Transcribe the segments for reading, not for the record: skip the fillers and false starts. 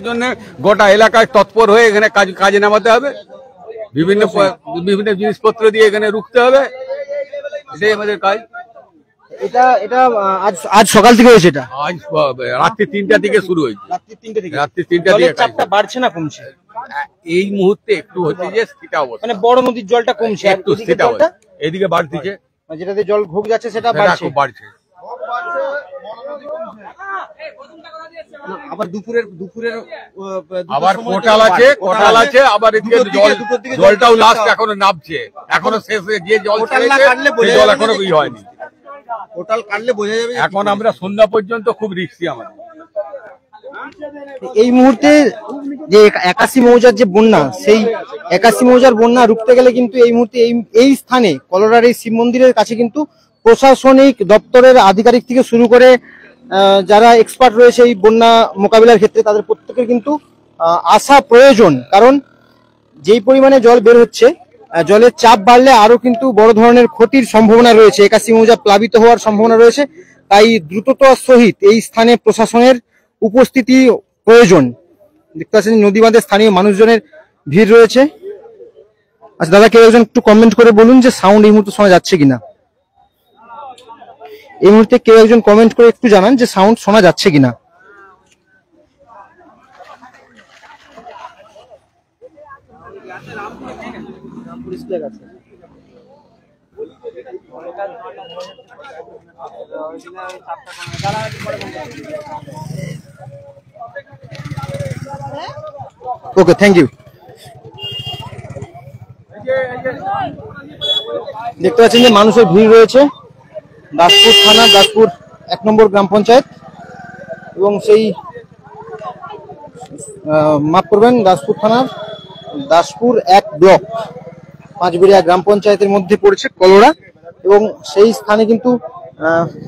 জন্য গোটা এলাকায় তৎপর হয়ে এখানে কাজে নামাতে হবে, বিভিন্ন বিভিন্ন জিনিসপত্র দিয়ে এখানে রুখতে হবে, এটাই আমাদের কাজ। এটা এটা আজ সকাল থেকে হয়েছে, এটা আজ রাত্রি 3টা থেকে শুরু হয়েছে। রাত্রি 3টা থেকে চাপটা বাড়ছে না কমছে? এই মুহূর্তে একটু হচ্ছে যে স্থির অবস্থা, মানে বড় নদীর জলটা কমছে, একটু স্থির অবস্থা, এদিকে বাড়তিছে, যেটাতে জল ঘুক যাচ্ছে সেটা খুব বাড়ছে। আবার দুপুরের আবার কোটাল আছে, আবার এদিকে জলটাও লাস্ট এখনো নামছে, এখনো শেষ হয়ে যে জল জল এখনো কি হয়নি। কোটাল কাটলে বোঝা যাবে। এখন আমরা সন্ধ্যা পর্যন্ত খুব রিস্কি আমাদের। এই মুহূর্তে যে 81 মৌজার যে বন্যা, সেই 81 মৌজার বন্যা রুখতে গেলে কিন্তু এই মুহূর্তে এই স্থানে কলোরার এই শিব মন্দিরের কাছে কিন্তু প্রশাসনিক দপ্তরের আধিকারিক থেকে শুরু করে যারা এক্সপার্ট রয়েছে এই বন্যা মোকাবিলার ক্ষেত্রে, তাদের প্রত্যেকের কিন্তু আসা প্রয়োজন। কারণ যেই পরিমাণে জল বের হচ্ছে, জলের চাপ বাড়লে আরো কিন্তু বড় ধরনের ক্ষতির সম্ভাবনা রয়েছে, 81 মৌজা প্লাবিত হওয়ার সম্ভাবনা রয়েছে। তাই দ্রুততার সহিত এই স্থানে প্রশাসনের উপস্থিতি প্রয়োজন। দেখতে পাচ্ছেন নদী বাঁধে স্থানীয় মানুষজনের ভিড় রয়েছে। আচ্ছা দাদা, কেউ একজন একটু কমেন্ট করে বলুন যে সাউন্ড এই মুহূর্তে শোনা যাচ্ছে কিনা। এই মুহূর্তে কেউ একজন কমেন্ট করে একটু জানান যে সাউন্ড শোনা যাচ্ছে কিনা। ওকে, থ্যাংক ইউ। দেখতে পাচ্ছেন যে মানুষের ভিড় রয়েছে দাসপুর থানা, দাসপুর 1 নম্বর গ্রাম পঞ্চায়েত, এবং সেই মাফ করবেন দাসপুর থানার দাসপুর 1 ব্লক 5 গ্রাম পঞ্চায়েতের মধ্যে পড়েছে কলোরা। এবং সেই স্থানে কিন্তু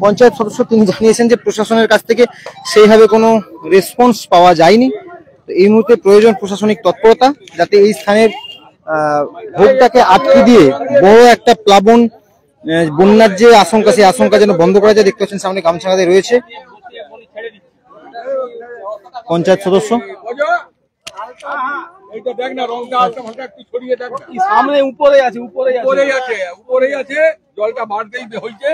পঞ্চায়েত সদস্য তিনি জানিয়েছেন যে প্রশাসনের কাছ থেকে সেইভাবে কোনো রেসপন্স পাওয়া যায়নি। এই মুহূর্তে প্রয়োজন প্রশাসনিক তৎপরতা, যাতে এই স্থানের ভোগটাকে আটকে দিয়ে বড় একটা প্লাবন, বন্যার যে আশঙ্কা, সেই আশঙ্কা যেন বন্ধ করা যায়। দেখতে পাচ্ছেন সামনে গামছা কাঁধে রয়েছে পঞ্চায়েত সদস্য। সামনে উপরেই আছে, জলটা বাড়তেই হয়েছে।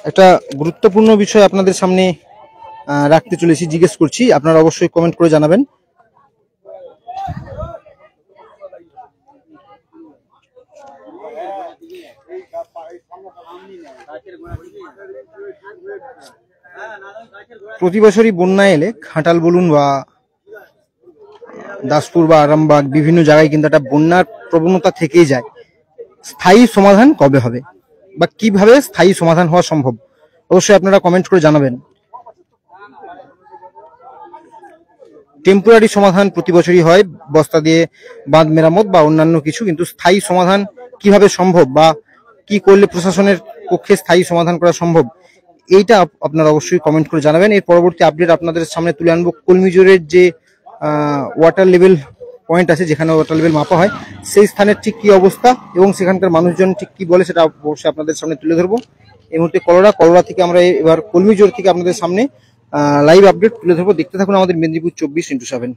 একটা গুরুত্বপূর্ণ বিষয় আপনাদের সামনে রাখতে চলেছি, জিজ্ঞেস করছি, আপনারা অবশ্যই কমেন্ট করে জানাবেন। প্রতি বছরই বন্যা এলে ঘাটাল বলুন বা দাসপুর বা আরামবাগ বিভিন্ন জায়গায় কিন্তু একটা বন্যার প্রবণতা থেকেই যায়। স্থায়ী সমাধান কবে হবে বা কিভাবে স্থায়ী সমাধান হওয়া সম্ভব, অবশ্যই আপনারা কমেন্ট করে জানাবেন। টেম্পোরারি সমাধান প্রতি বছরই হয়, বস্তা দিয়ে বাঁধ মেরামত বা অন্যান্য কিছু, কিন্তু স্থায়ী সমাধান কিভাবে সম্ভব বা কি করলে প্রশাসনের পক্ষে স্থায়ী সমাধান করা সম্ভব, এইটা আপনারা অবশ্যই কমেন্ট করে জানাবেন। এর পরবর্তী আপডেট আপনাদের সামনে তুলে আনবো কলমিজোরের যে ওয়াটার লেভেল পয়েন্ট আছে যেখানে ওয়াটার লেভেল মাপা হয়, সেই স্থানের ঠিক কি অবস্থা এবং সেখানকার মানুষজন ঠিক কি বলে সেটা অবশ্যই আপনাদের সামনে তুলে ধরবো। এই মুহূর্তে কলোরা থেকে আমরা এবার কলমিজোর থেকে আপনাদের সামনে লাইভ আপডেট তুলে ধরবো। দেখতে থাকুন আমাদের মেদিনীপুর 24x7।